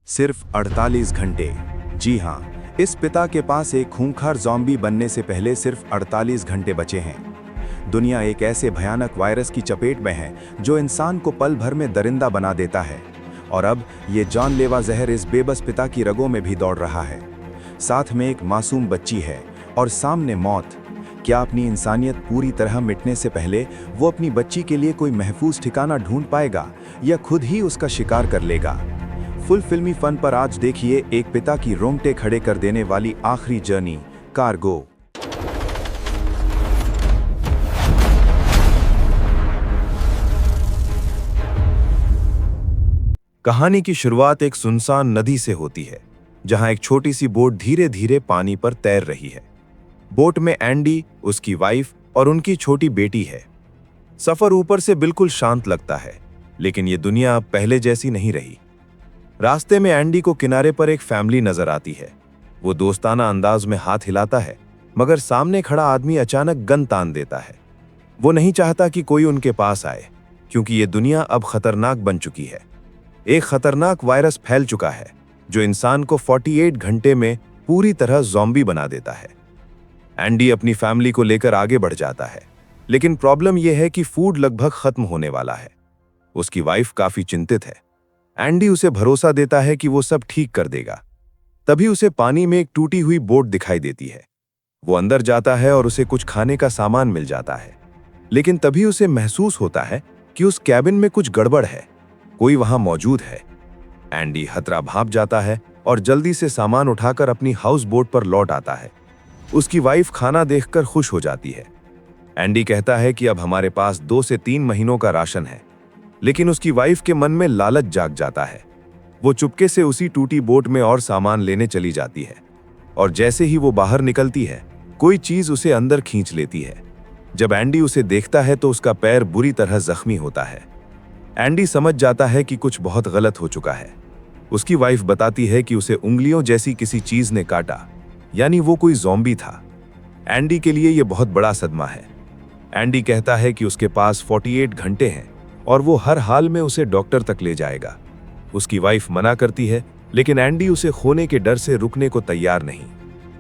सिर्फ 48 घंटे। जी हाँ, इस पिता के पास एक खूंखार ज़ॉम्बी बनने से पहले सिर्फ 48 घंटे बचे हैं। दुनिया एक ऐसे भयानक वायरस की चपेट में है जो इंसान को पल भर में दरिंदा बना देता है। और अब ये जानलेवा जहर इस बेबस पिता की रगों में भी दौड़ रहा है। साथ में एक मासूम बच्ची है और सामने मौत। क्या अपनी इंसानियत पूरी तरह मिटने से पहले वो अपनी बच्ची के लिए कोई महफूज ठिकाना ढूंढ पाएगा या खुद ही उसका शिकार कर लेगा? फुल फिल्मी फन पर आज देखिए एक पिता की रोंगटे खड़े कर देने वाली आखिरी जर्नी, कार्गो। कहानी की शुरुआत एक सुनसान नदी से होती है, जहां एक छोटी सी बोट धीरे धीरे पानी पर तैर रही है। बोट में एंडी, उसकी वाइफ और उनकी छोटी बेटी है। सफर ऊपर से बिल्कुल शांत लगता है, लेकिन ये दुनिया अब पहले जैसी नहीं रही। रास्ते में एंडी को किनारे पर एक फैमिली नजर आती है। वो दोस्ताना अंदाज में हाथ हिलाता है, मगर सामने खड़ा आदमी अचानक गन तान देता है। वो नहीं चाहता कि कोई उनके पास आए, क्योंकि ये दुनिया अब खतरनाक बन चुकी है। एक खतरनाक वायरस फैल चुका है जो इंसान को 48 घंटे में पूरी तरह ज़ॉम्बी बना देता है। एंडी अपनी फैमिली को लेकर आगे बढ़ जाता है, लेकिन प्रॉब्लम यह है कि फूड लगभग खत्म होने वाला है। उसकी वाइफ काफी चिंतित है। एंडी उसे भरोसा देता है कि वो सब ठीक कर देगा। तभी उसे पानी में एक टूटी हुई बोट दिखाई देती है। वो अंदर जाता है और उसे कुछ खाने का सामान मिल जाता है, लेकिन तभी उसे महसूस होता है कि उस कैबिन में कुछ गड़बड़ है, कोई वहां मौजूद है। एंडी हतरा भाप जाता है और जल्दी से सामान उठाकर अपनी हाउस बोट पर लौट आता है। उसकी वाइफ खाना देखकर खुश हो जाती है। एंडी कहता है कि अब हमारे पास 2 से 3 महीनों का राशन है, लेकिन उसकी वाइफ के मन में लालच जाग जाता है। वो चुपके से उसी टूटी बोट में और सामान लेने चली जाती है, और जैसे ही वो बाहर निकलती है, कोई चीज उसे अंदर खींच लेती है। जब एंडी उसे देखता है तो उसका पैर बुरी तरह जख्मी होता है। एंडी समझ जाता है कि कुछ बहुत गलत हो चुका है। उसकी वाइफ बताती है कि उसे उंगलियों जैसी किसी चीज ने काटा, यानी वो कोई ज़ॉम्बी था। एंडी के लिए यह बहुत बड़ा सदमा है। एंडी कहता है कि उसके पास 48 घंटे हैं और वो हर हाल में उसे डॉक्टर तक ले जाएगा। उसकी वाइफ मना करती है, लेकिन एंडी उसे खोने के डर से रुकने को तैयार नहीं।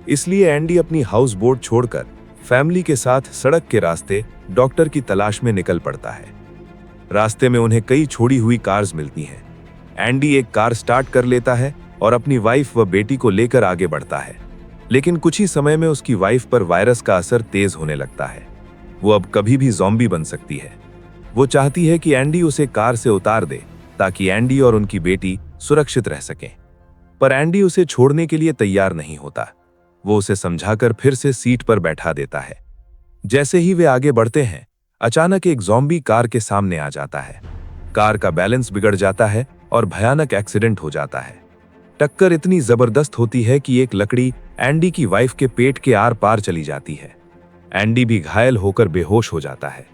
इसलिए एंडी अपनी हाउस बोट छोड़कर फैमिली के साथ सड़क के रास्ते डॉक्टर की तलाश में निकल पड़ता है। रास्ते में उन्हें कई छोड़ी हुई कार्स मिलती हैं। एंडी एक कार स्टार्ट कर लेता है और अपनी वाइफ व बेटी को लेकर आगे बढ़ता है, लेकिन कुछ ही समय में उसकी वाइफ पर वायरस का असर तेज होने लगता है। वो अब कभी भी ज़ॉम्बी बन सकती है। वो चाहती है कि एंडी उसे कार से उतार दे, ताकि एंडी और उनकी बेटी सुरक्षित रह सकें। पर एंडी उसे छोड़ने के लिए तैयार नहीं होता। वो उसे समझाकर फिर से सीट पर बैठा देता है। जैसे ही वे आगे बढ़ते हैं, अचानक एक ज़ॉम्बी कार के सामने आ जाता है। कार का बैलेंस बिगड़ जाता है और भयानक एक्सीडेंट हो जाता है। टक्कर इतनी जबरदस्त होती है कि एक लकड़ी एंडी की वाइफ के पेट के आर पार चली जाती है। एंडी भी घायल होकर बेहोश हो जाता है।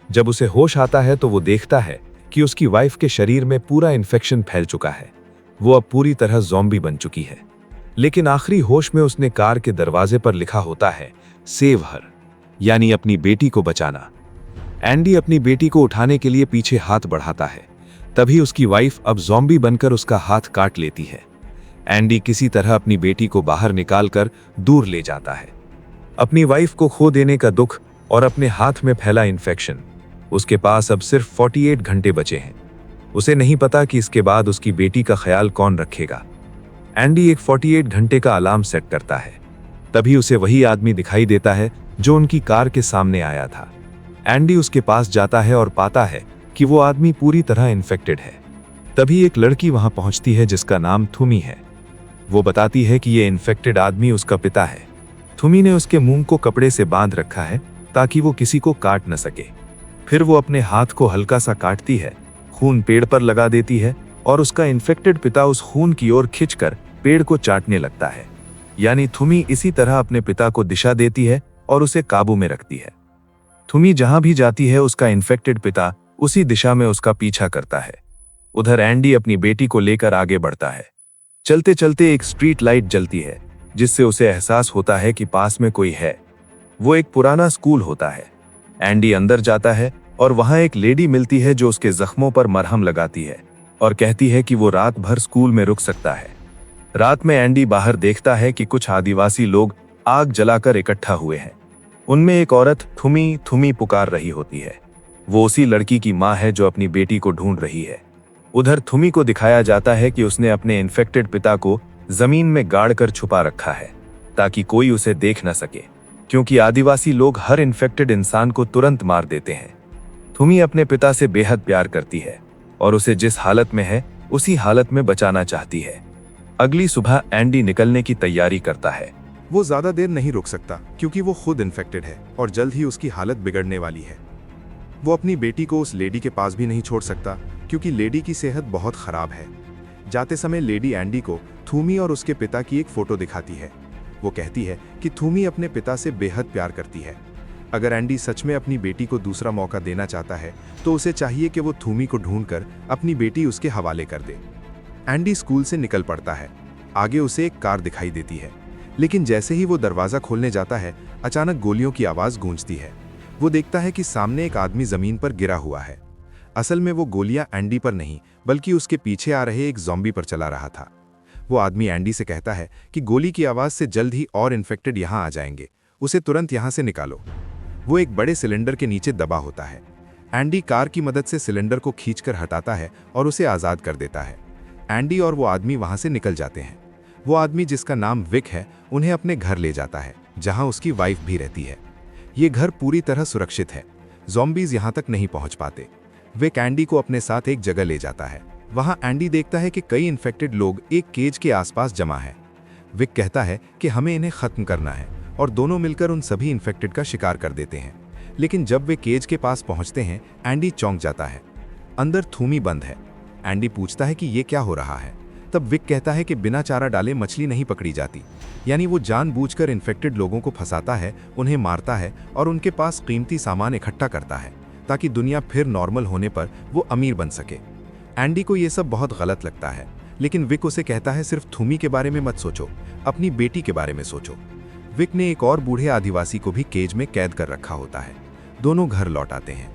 जब उसे होश आता है तो वो देखता है कि उसकी वाइफ के शरीर में पूरा इन्फेक्शन फैल चुका है। वो अब पूरी तरह ज़ॉम्बी बन चुकी है। लेकिन आखिरी होश में उसने कार के दरवाजे पर लिखा होता है, सेव हर, यानी अपनी बेटी को बचाना। एंडी अपनी बेटी को उठाने के लिए पीछे हाथ बढ़ाता है। तभी उसकी वाइफ अब ज़ॉम्बी बनकर उसका हाथ काट लेती है। एंडी किसी तरह अपनी बेटी को बाहर निकालकर दूर ले जाता है। अपनी वाइफ को खो देने का दुख और अपने हाथ में फैला इन्फेक्शन, उसके पास अब सिर्फ 48 घंटे बचे हैं। उसे नहीं पता कि इसके बाद उसकी बेटी का ख्याल कौन रखेगा। एंडी एक 48 घंटे का अलार्म सेट करता है। तभी उसे वही आदमी दिखाई देता है जो उनकी कार के सामने आया था। एंडी उसके पास जाता है और पाता है कि वो आदमी पूरी तरह इन्फेक्टेड है। तभी एक लड़की वहां पहुंचती है जिसका नाम थुमी है। वो बताती है कि ये इन्फेक्टेड आदमी उसका पिता है। थुमी ने उसके मुंह को कपड़े से बांध रखा है ताकि वो किसी को काट न सके। फिर वो अपने हाथ को हल्का सा काटती है, खून पेड़ पर लगा देती है और उसका इन्फेक्टेड पिता उस खून की ओर खिंचकर पेड़ को चाटने लगता है। यानी थुमी इसी तरह अपने पिता को दिशा देती है और उसे काबू में रखती है। थुमी जहां भी जाती है उसका इन्फेक्टेड पिता उसी दिशा में उसका पीछा करता है। उधर एंडी अपनी बेटी को लेकर आगे बढ़ता है। चलते चलते एक स्ट्रीट लाइट जलती है, जिससे उसे एहसास होता है कि पास में कोई है। वो एक पुराना स्कूल होता है। एंडी अंदर जाता है और वहां एक लेडी मिलती है जो उसके जख्मों पर मरहम लगाती है। और कहती है कि वो रात भर स्कूल में रुक सकता है। रात में एंडी बाहर देखता है कि कुछ आदिवासी लोग आग जलाकर इकट्ठा हुए हैं। उनमें एक औरत थुमी थुमी पुकार रही होती है। वो उसी लड़की की माँ है जो अपनी बेटी को ढूंढ रही है। उधर थुमी को दिखाया जाता है कि उसने अपने इन्फेक्टेड पिता को जमीन में गाड़ कर छुपा रखा है ताकि कोई उसे देख न सके, क्योंकि आदिवासी लोग हर इन्फेक्टेड इंसान को तुरंत मार देते हैं। थुमी अपने पिता से बेहद प्यार करती है और उसे जिस हालत में है उसी हालत में बचाना चाहती है। अगली सुबह एंडी निकलने की तैयारी करता है। वो ज्यादा देर नहीं रुक सकता क्योंकि वो खुद इन्फेक्टेड है और जल्द ही उसकी हालत बिगड़ने वाली है। वो अपनी बेटी को उस लेडी के पास भी नहीं छोड़ सकता क्योंकि लेडी की सेहत बहुत खराब है। जाते समय लेडी एंडी को थूमी और उसके पिता की एक फोटो दिखाती है। वो कहती है कि थूमी अपने पिता से बेहद प्यार करती है। अगर एंडी सच में अपनी बेटी को दूसरा मौका देना चाहता है तो उसे चाहिए कि वो थूमी को ढूंढकर अपनी बेटी उसके हवाले कर दे। एंडी स्कूल से निकल पड़ता है। आगे उसे एक कार दिखाई देती है, लेकिन जैसे ही वो दरवाजा खोलने जाता है अचानक गोलियों की आवाज गूंजती है। वो देखता है कि सामने एक आदमी जमीन पर गिरा हुआ है। असल में वो गोलियां एंडी पर नहीं बल्कि उसके पीछे आ रहे एक ज़ॉम्बी पर चला रहा था। वो आदमी एंडी से कहता है कि गोली की आवाज से जल्द ही और इन्फेक्टेड यहां आ जाएंगे, उसे तुरंत यहां से निकालो। वो एक बड़े सिलेंडर के नीचे दबा होता है। एंडी कार की मदद से सिलेंडर को खींचकर हटाता है और उसे आज़ाद कर देता है। एंडी और वो आदमी वहां से निकल जाते हैं। वो आदमी जिसका नाम विक है उन्हें अपने घर ले जाता है जहां उसकी वाइफ भी रहती है। ये घर पूरी तरह सुरक्षित है, ज़ॉम्बीज यहां तक नहीं पहुंच पाते। विक एंडी को अपने साथ एक जगह ले जाता है। वहां एंडी देखता है कि कई इन्फेक्टेड लोग एक केज के आसपास जमा है। विक कहता है कि हमें इन्हें खत्म करना है और दोनों मिलकर उन सभी इन्फेक्टेड का शिकार कर देते हैं। लेकिन जब वे केज के पास पहुंचते हैं एंडी चौंक जाता है। अंदर थूमी बंद है। एंडी पूछता है कि ये क्या हो रहा है। तब विक कहता है कि बिना चारा डाले मछली नहीं पकड़ी जाती, यानी वो जानबूझकर इन्फेक्टेड लोगों को फंसाता है, उन्हें मारता है और उनके पास कीमती सामान इकट्ठा करता है ताकि दुनिया फिर नॉर्मल होने पर वो अमीर बन सके। एंडी को ये सब बहुत गलत लगता है, लेकिन विक उसे कहता है सिर्फ थूमी के बारे में मत सोचो, अपनी बेटी के बारे में सोचो। विक ने एक और बूढ़े आदिवासी को भी केज में कैद कर रखा होता है। दोनों घर लौट आते हैं।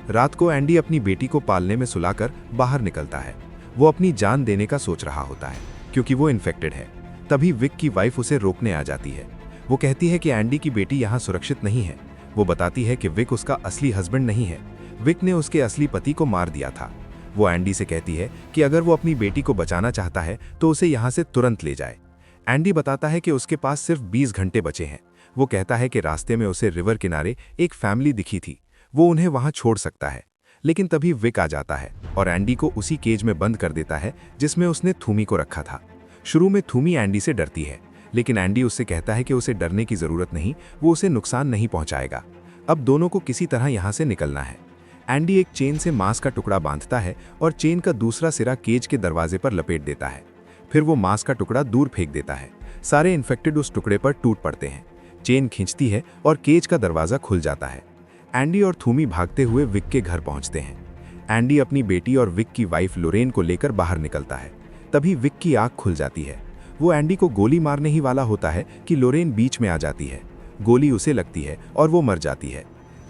रात को एंडी अपनी बेटी को पालने में सुलाकर बाहर निकलता है। वो अपनी जान देने का सोच रहा होता है क्योंकि वो इन्फेक्टेड है। तभी विक की वाइफ उसे रोकने आ जाती है। वो कहती है कि एंडी की बेटी यहाँ सुरक्षित नहीं है। वो बताती है कि विक उसका असली हस्बैंड नहीं है, विक ने उसके असली पति को मार दिया था। वो एंडी से कहती है कि अगर वो अपनी बेटी को बचाना चाहता है तो उसे यहाँ से तुरंत ले जाए। एंडी बताता है कि उसके पास सिर्फ 20 घंटे बचे हैं। वो कहता है कि रास्ते में उसे रिवर किनारे एक फैमिली दिखी थी, वो उन्हें वहाँ छोड़ सकता है। लेकिन तभी विक आ जाता है और एंडी को उसी केज में बंद कर देता है जिसमें उसने थूमी को रखा था। शुरू में थूमी एंडी से डरती है, लेकिन एंडी उससे कहता है कि उसे डरने की जरूरत नहीं, वो उसे नुकसान नहीं पहुंचाएगा। अब दोनों को किसी तरह यहाँ से निकलना है। एंडी एक चेन से मांस का टुकड़ा बांधता है और चेन का दूसरा सिरा केज के दरवाजे पर लपेट देता है। फिर वो मांस का टुकड़ा दूर फेंक देता है। सारे इन्फेक्टेड उस टुकड़े पर टूट पड़ते हैं। चेन खींचती है और केज का दरवाजा खुल जाता है। एंडी और थूमी भागते हुए विक के घर पहुंचते हैं। एंडी अपनी बेटी और विक की वाइफ लोरेन को लेकर बाहर निकलता है। तभी विक की आंख खुल जाती है। वो एंडी को गोली मारने ही वाला होता है कि लोरेन बीच में आ जाती है। गोली उसे लगती है और वो मर जाती है।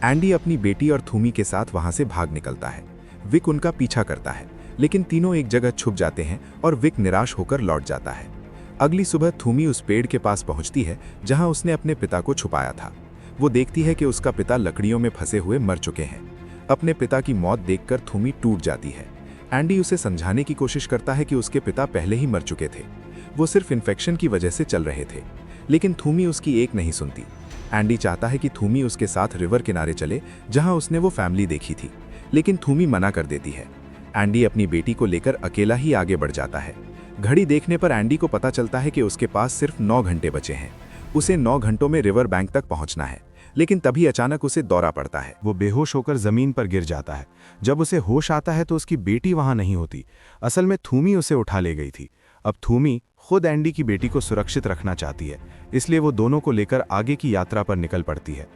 एंडी अपनी बेटी और थूमी के साथ वहां से भाग निकलता है। विक उनका पीछा करता है, लेकिन तीनों एक जगह छुप जाते हैं और विक निराश होकर लौट जाता है। अगली सुबह थूमी उस पेड़ के पास पहुंचती है जहां उसने अपने पिता को छुपाया था। वो देखती है कि उसका पिता लकड़ियों में फंसे हुए मर चुके हैं। अपने पिता की मौत देखकर थूमी टूट जाती है। एंडी उसे समझाने की कोशिश करता है कि उसके पिता पहले ही मर चुके थे, वो सिर्फ इन्फेक्शन की वजह से चल रहे थे, लेकिन थूमी उसकी एक नहीं सुनती। एंडी चाहता है कि थूमी उसके साथ रिवर किनारे चले जहां उसने वो फैमिली देखी थी, लेकिन थूमी मना कर देती है। एंडी अपनी बेटी को लेकर अकेला ही आगे बढ़ जाता है। घड़ी देखने पर एंडी को पता चलता है कि उसके पास सिर्फ 9 घंटे बचे हैं। उसे 9 घंटों में रिवर बैंक तक पहुंचना है, लेकिन तभी अचानक उसे दौरा पड़ता है। वो बेहोश होकर जमीन पर गिर जाता है। जब उसे होश आता है तो उसकी बेटी वहां नहीं होती। असल में थूमी उसे उठा ले गई थी। अब थूमी खुद एंडी की बेटी को सुरक्षित रखना चाहती है, इसलिए वो दोनों को लेकर आगे की यात्रा पर निकल पड़ती है।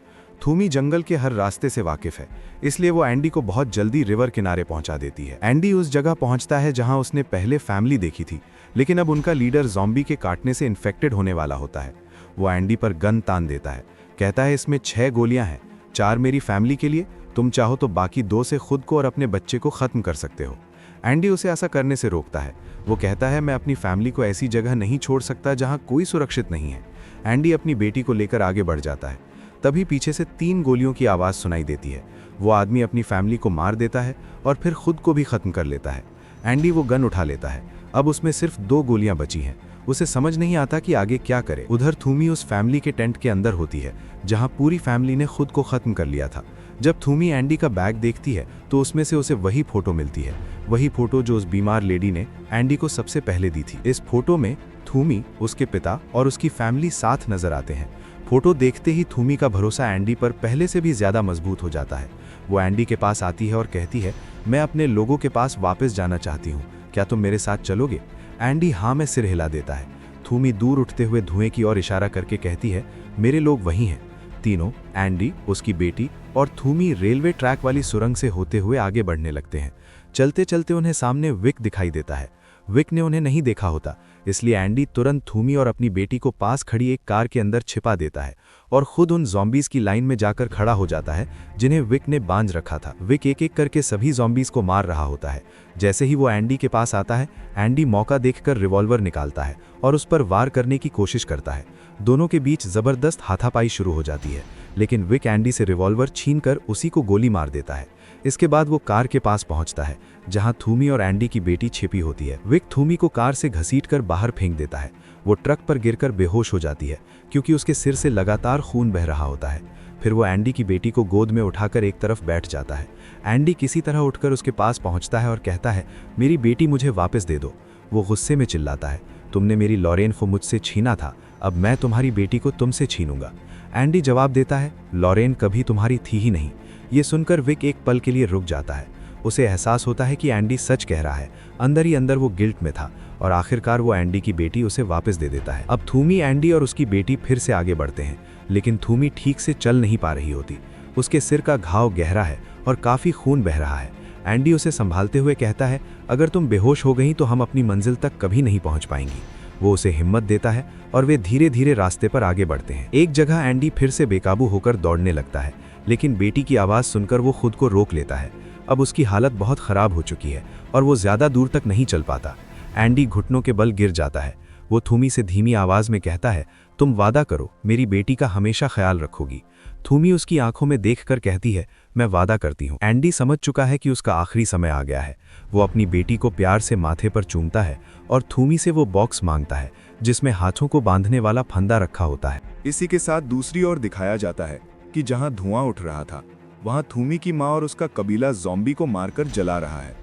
थूमी जंगल के हर रास्ते से वाकिफ है, इसलिए वो एंडी को बहुत जल्दी रिवर किनारे पहुंचा देती है। एंडी उस जगह पहुंचता है जहां उसने पहले फैमिली देखी थी, लेकिन अब उनका लीडर ज़ॉम्बी के काटने से इन्फेक्टेड होने वाला होता है। वो एंडी पर गन तान देता है, कहता है इसमें 6 गोलियां हैं, 4 मेरी फैमिली के लिए, तुम चाहो तो बाकी 2 से खुद को और अपने बच्चे को खत्म कर सकते हो। एंडी उसे ऐसा करने से रोकता है। वो कहता है, मैं अपनी फैमिली को ऐसी जगह नहीं छोड़ सकता जहां कोई सुरक्षित नहीं है। एंडी अपनी बेटी को लेकर आगे बढ़ जाता है। तभी पीछे से 3 गोलियों की आवाज़ सुनाई देती है। वो आदमी अपनी फैमिली को मार देता है और फिर खुद को भी खत्म कर लेता है। एंडी वो गन उठा लेता है। अब उसमें सिर्फ 2 गोलियां बची हैं। उसे समझ नहीं आता कि आगे क्या करे। उधर थूमी उस फैमिली के टेंट के अंदर होती है जहां पूरी फैमिली ने खुद को खत्म कर लिया था। जब थूमी एंडी का बैग देखती है तो उसमें से उसे वही फोटो मिलती है, वही फोटो जो उस बीमार लेडी ने एंडी को सबसे पहले दी थी। इस फोटो में थूमी, उसके पिता और उसकी फैमिली साथ नजर आते हैं। फोटो देखते ही थूमी का भरोसा एंडी पर पहले से भी ज्यादा मजबूत हो जाता है। वो एंडी के पास आती है और कहती है, मैं अपने लोगों के पास वापस जाना चाहती हूँ, क्या तुम मेरे साथ चलोगे? एंडी हाँ में सिर हिला देता है। थूमी दूर उठते हुए धुएं की ओर इशारा करके कहती है, मेरे लोग वहीं हैं। तीनों, एंडी, उसकी बेटी और थूमी रेलवे ट्रैक वाली सुरंग से होते हुए आगे बढ़ने लगते हैं। चलते चलते उन्हें सामने विक दिखाई देता है। विक ने उन्हें नहीं देखा होता, इसलिए एंडी तुरंत थूमी और अपनी बेटी को पास खड़ी एक कार के अंदर छिपा देता है और खुद उन ज़ॉम्बीज़ की लाइन में जाकर खड़ा हो जाता है जिन्हें विक ने बांध रखा था। विक एक एक करके सभी ज़ॉम्बीज़ को मार रहा होता है। जैसे ही वो एंडी के पास आता है, एंडी मौका देखकर रिवॉल्वर निकालता है और उस पर वार करने की कोशिश करता है। दोनों के बीच ज़बरदस्त हाथापाई शुरू हो जाती है, लेकिन विक एंडी से रिवॉल्वर छीनकर उसी को गोली मार देता है। इसके बाद वो कार के पास पहुंचता है जहां थूमी और एंडी की बेटी छिपी होती है। विक थूमी को कार से घसीटकर बाहर फेंक देता है। वो ट्रक पर गिरकर बेहोश हो जाती है क्योंकि उसके सिर से लगातार खून बह रहा होता है। फिर वो एंडी की बेटी को गोद में उठाकर एक तरफ बैठ जाता है। एंडी किसी तरह उठकर उसके पास पहुंचता है और कहता है, मेरी बेटी मुझे वापस दे दो। वो गुस्से में चिल्लाता है, तुमने मेरी लॉरेन को मुझसे छीना था, अब मैं तुम्हारी बेटी को तुमसे छीनूंगा। एंडी जवाब देता है, लॉरेन कभी तुम्हारी थी ही नहीं। ये सुनकर विक एक पल के लिए रुक जाता है। उसे एहसास होता है कि एंडी सच कह रहा है। अंदर ही अंदर वो गिल्ट में था और आखिरकार वो एंडी की बेटी उसे वापस दे देता है। अब थूमी, एंडी और उसकी बेटी फिर से आगे बढ़ते हैं, लेकिन थूमी ठीक से चल नहीं पा रही होती। उसके सिर का घाव गहरा है और काफ़ी खून बह रहा है। एंडी उसे संभालते हुए कहता है, अगर तुम बेहोश हो गई तो हम अपनी मंजिल तक कभी नहीं पहुंच पाएंगी। वो उसे हिम्मत देता है और वे धीरे धीरे रास्ते पर आगे बढ़ते हैं। एक जगह एंडी फिर से बेकाबू होकर दौड़ने लगता है, लेकिन बेटी की आवाज़ सुनकर वो खुद को रोक लेता है। अब उसकी हालत बहुत ख़राब हो चुकी है और वो ज़्यादा दूर तक नहीं चल पाता। एंडी घुटनों के बल गिर जाता है। वो थूमी से धीमी आवाज़ में कहता है, तुम वादा करो मेरी बेटी का हमेशा ख्याल रखोगी। थूमी उसकी आंखों में देखकर कहती है, मैं वादा करती हूँ। एंडी समझ चुका है कि उसका आखिरी समय आ गया है। वो अपनी बेटी को प्यार से माथे पर चूमता है और थूमी से वो बॉक्स मांगता है जिसमें हाथों को बांधने वाला फंदा रखा होता है। इसी के साथ दूसरी ओर दिखाया जाता है कि जहां धुआं उठ रहा था वहां थूमी की मां और उसका कबीला ज़ॉम्बी को मारकर जला रहा है।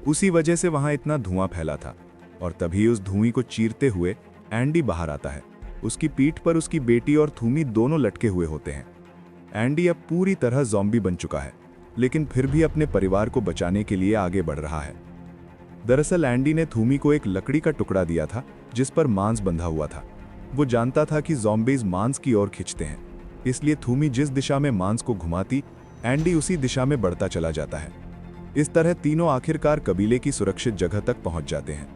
उसी वजह से वहां इतना धुआं फैला था और तभी उस धुएं को चीरते हुए एंडी बाहर आता है। उसकी पीठ पर उसकी बेटी और थूमी दोनों लटके हुए होते हैं। एंडी अब पूरी तरह ज़ॉम्बी बन चुका है, लेकिन फिर भी अपने परिवार को बचाने के लिए आगे बढ़ रहा है। दरअसल एंडी ने थूमी को एक लकड़ी का टुकड़ा दिया था जिस पर मांस बंधा हुआ था। वो जानता था कि ज़ॉम्बीज़ मांस की ओर खींचते हैं, इसलिए थूमी जिस दिशा में मांस को घुमाती, एंडी उसी दिशा में बढ़ता चला जाता है। इस तरह तीनों आखिरकार कबीले की सुरक्षित जगह तक पहुंच जाते हैं।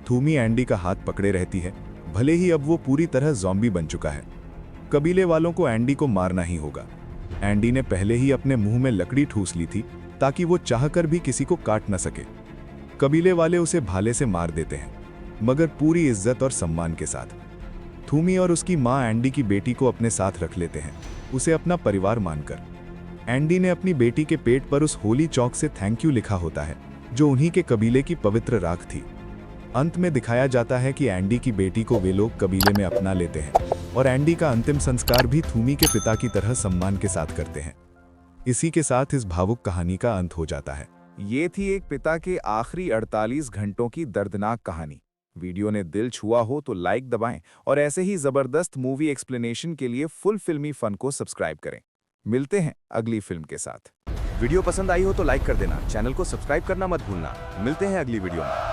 थूमी एंडी का हाथ पकड़े रहती है, भले ही अब वो पूरी तरह ज़ॉम्बी बन चुका है। कबीले वालों को एंडी को मारना ही होगा। एंडी ने पहले ही अपने मुंह में लकड़ी ठूस ली थी ताकि वो चाहकर भी किसी को काट न सके। कबीले वाले उसे भाले से मार देते हैं, मगर पूरी इज्जत और सम्मान के साथ। थूमी और उसकी मां एंडी की बेटी को अपने साथ रख लेते हैं, उसे अपना परिवार मानकर। एंडी ने अपनी बेटी के पेट पर उस होली चौक से थैंक यू लिखा होता है जो उन्हीं के कबीले की पवित्र राख थी। अंत में दिखाया जाता है कि एंडी की बेटी को वे लोग कबीले में अपना लेते हैं और एंडी का अंतिम संस्कार भी थूमी के पिता की तरह सम्मान के साथ करते हैं। इसी के साथ इस भावुक कहानी का अंत हो जाता है। ये थी एक पिता के आखिरी 48 घंटों की दर्दनाक कहानी। वीडियो ने दिल छुआ हो तो लाइक दबाएं और ऐसे ही जबरदस्त मूवी एक्सप्लेनेशन के लिए फुल फिल्मी फन को सब्सक्राइब करें। मिलते हैं अगली फिल्म के साथ। वीडियो पसंद आई हो तो लाइक कर देना, चैनल को सब्सक्राइब करना मत भूलना। मिलते हैं अगली वीडियो में।